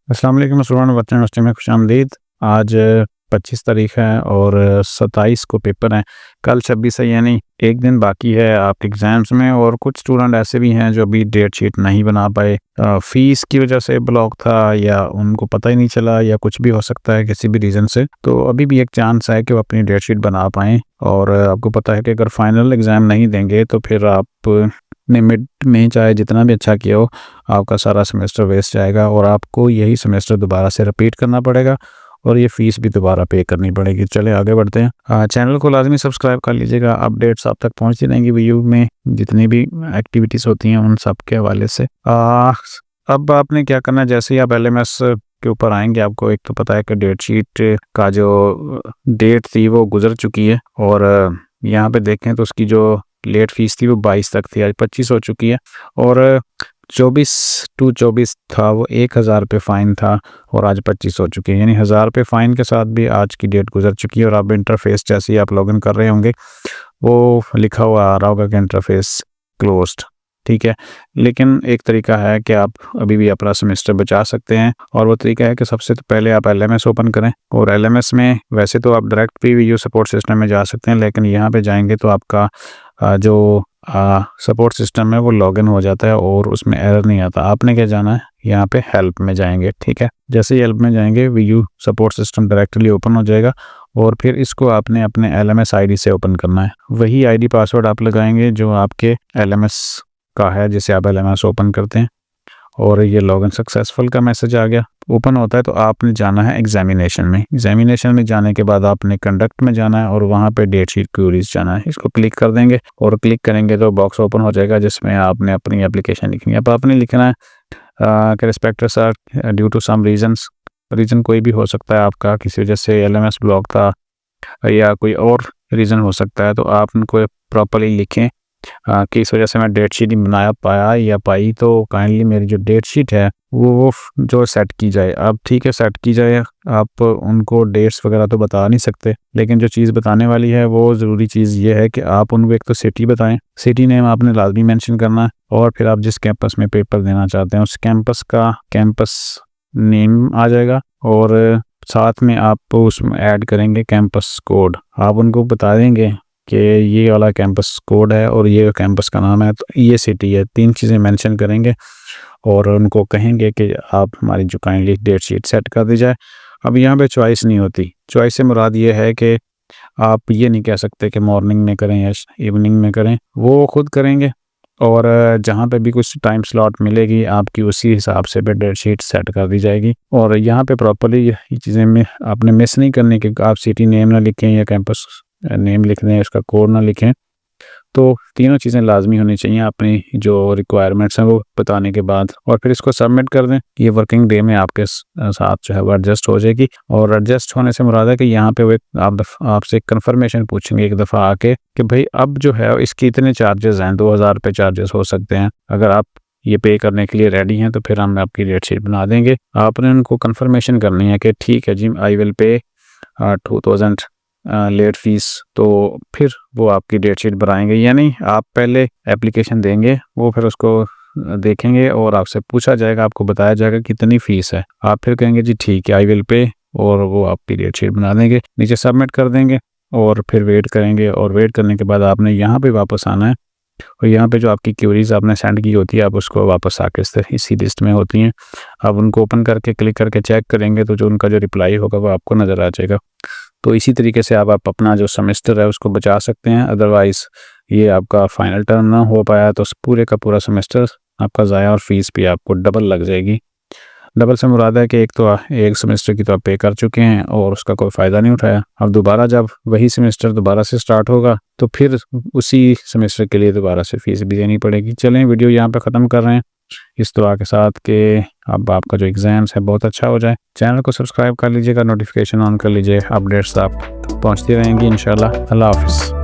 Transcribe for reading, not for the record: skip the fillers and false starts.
अस्सलाम वालेकुम स्टूडेंट बच्चों यूनिवर्सिटी में खुशामदीद। आज 25 तारीख है और 27 को पेपर हैं। कल 26 है, यानी एक दिन बाकी है आपके एग्ज़ाम्स में। और कुछ स्टूडेंट ऐसे भी हैं जो अभी डेट शीट नहीं बना पाए, फ़ीस की वजह से ब्लॉक था या उनको पता ही नहीं चला या कुछ भी हो सकता है किसी भी रीज़न से। तो अभी भी एक चांस है कि वो अपनी डेट शीट बना पाएँ। और आपको पता है कि अगर फाइनल एग्ज़ाम नहीं देंगे तो फिर आप ने मिड में चाहे जितना भी अच्छा किया हो, आपका सारा सेमेस्टर वेस्ट जाएगा और आपको यही सेमेस्टर दोबारा से रिपीट करना पड़ेगा और ये फ़ीस भी दोबारा पे करनी पड़ेगी। चले आगे बढ़ते हैं। चैनल को लाजमी सब्सक्राइब कर लीजिएगा, अपडेट्स आप तक पहुंचती रहेंगी वीडियो में जितनी भी एक्टिविटीज़ होती हैं उन सब के हवाले से। अब आपने क्या करना है, जैसे ही आप LMS के ऊपर आएंगे, आपको एक तो पता है कि डेट शीट का जो डेट थी वो गुजर चुकी है और यहाँ पे देखें तो उसकी जो लेट फीस थी वो 22 तक थी, आज 25 हो चुकी है। और 24 टू 24 था वो 1000 रुपये फ़ाइन था और आज 25 हो चुकी है, यानी 1000 रुपये फ़ाइन के साथ भी आज की डेट गुजर चुकी है। और आप इंटरफेस जैसे ही आप लॉगिन कर रहे होंगे वो लिखा हुआ आ रहा होगा कि इंटरफेस क्लोज्ड, ठीक है। लेकिन एक तरीका है कि आप अभी भी अपना सेमेस्टर बचा सकते हैं और वो तरीका है कि सबसे तो पहले आप LMS ओपन करें। और LMS में वैसे तो आप डायरेक्ट PVU सपोर्ट सिस्टम में जा सकते हैं, लेकिन यहाँ पे जाएंगे तो आपका जो सपोर्ट सिस्टम है वो लॉगिन हो जाता है और उसमें एरर नहीं आता। आपने क्या जाना है, यहाँ पे हेल्प में जाएंगे, ठीक है। जैसे ही हेल्प में जाएंगे VU support system directly open हो जाएगा और फिर इसको आपने अपने LMS ID से ओपन करना है। वही ID पासवर्ड आप लगाएंगे जो आपके LMS का है जिसे आप LMS ओपन करते हैं। और ये लॉगिन सक्सेसफुल का मैसेज आ गया, ओपन होता है तो आपने जाना है एग्जामिनेशन में। एग्जामिनेशन में जाने के बाद आपने कंडक्ट में जाना है और वहाँ पे डेट शीट क्यूरीज जाना है। इसको क्लिक कर देंगे और क्लिक करेंगे तो बॉक्स ओपन हो जाएगा जिसमें आपने अपनी एप्लीकेशन लिखनी है। अब आपने लिखना है कि respected sir due to some reason कोई भी हो सकता है, आपका किसी वजह से LMS ब्लॉक था या कोई और रीज़न हो सकता है, तो आप उनको प्रॉपरली लिखें कि इस वजह से मैं डेट शीट नहीं बना पाया या पाई, तो काइंडली मेरी जो डेट शीट है वो जो सेट की जाए। अब ठीक है, सेट की जाए। आप उनको डेट्स वगैरह तो बता नहीं सकते, लेकिन जो चीज़ बताने वाली है वो ज़रूरी चीज़ ये है कि आप उनको एक तो सिटी बताएं, सिटी नेम आपने लाजमी मेंशन करना है और फिर आप जिस कैंपस में पेपर देना चाहते हैं उस कैंपस का कैंपस नेम आ जाएगा और साथ में आप उसमें ऐड करेंगे कैंपस कोड। आप उनको बता देंगे कि ये वाला कैंपस कोड है और ये कैंपस का नाम है, तो ये सिटी है। 3 चीज़ें मेंशन करेंगे और उनको कहेंगे कि आप हमारी जो काइंडली डेट शीट सेट कर दी जाए। अब यहाँ पे चॉइस नहीं होती। चॉइस से मुराद ये है कि आप ये नहीं कह सकते कि मॉर्निंग में करें या इवनिंग में करें, वो खुद करेंगे और जहाँ पे भी कुछ टाइम स्लॉट मिलेगी आपकी उसी हिसाब से पे डेट शीट सेट कर दी जाएगी। और यहाँ पे प्रॉपरली ये चीज़ें में आपने मिस नहीं करनी कि आप सिटी नेम ना लिखें या कैंपस नेम लिख दें, इसका कोड ना लिखें। तो तीनों चीज़ें लाजमी होनी चाहिए अपनी जो रिक्वायरमेंट्स हैं वो बताने के बाद, और फिर इसको सबमिट कर दें। ये वर्किंग डे में आपके साथ जो है वो एडजस्ट हो जाएगी। और एडजस्ट होने से मुराद है कि यहाँ पे वो आपसे कंफर्मेशन पूछेंगे एक दफ़ा आके कि भाई अब जो है इसके इतने चार्जेस हैं, 2000 रुपये चार्जेस हो सकते हैं। अगर आप ये पे करने के लिए रेडी हैं तो फिर हम आपकी डेट शीट बना देंगे। आपने उनको कंफर्मेशन करनी है कि ठीक है जी, I will pay 2000 late fees, तो फिर वो आपकी डेट शीट बनाएंगे। यानी आप पहले एप्लीकेशन देंगे, वो फिर उसको देखेंगे और आपसे पूछा जाएगा, आपको बताया जाएगा कितनी फ़ीस है। आप फिर कहेंगे जी ठीक है आई विल पे और वो आपकी डेट शीट बना देंगे, नीचे सबमिट कर देंगे और फिर वेट करेंगे। और वेट करने के बाद आपने यहाँ पे वापस आना है और यहाँ पे जो आपकी क्यूरीज आपने सेंड की होती है आप उसको वापस आके इसी लिस्ट में होती हैं, आप उनको ओपन करके क्लिक करके चेक करेंगे तो जो उनका जो रिप्लाई होगा वो आपको नज़र आ जाएगा। तो इसी तरीके से आप अपना जो सेमेस्टर है उसको बचा सकते हैं। अदरवाइज़ ये आपका फाइनल टर्म ना हो पाया तो पूरे का पूरा सेमेस्टर आपका ज़ाया और फीस भी आपको डबल लग जाएगी। डबल से मुराद है कि एक तो एक सेमेस्टर की तो आप पे कर चुके हैं और उसका कोई फ़ायदा नहीं उठाया। अब दोबारा जब वही सेमेस्टर दोबारा से स्टार्ट होगा तो फिर उसी सेमेस्टर के लिए दोबारा से फ़ीस भी देनी पड़ेगी। चलें वीडियो यहाँ पे ख़त्म कर रहे हैं इस दुआ के साथ कि अब आपका जो एग्ज़ाम्स है बहुत अच्छा हो जाए। चैनल को सब्सक्राइब कर लीजिएगा, नोटिफिकेशन ऑन कर लीजिए, अपडेट्स आप पहुँचती रहेंगी इंशाल्लाह। अल्लाह हाफ़िज़।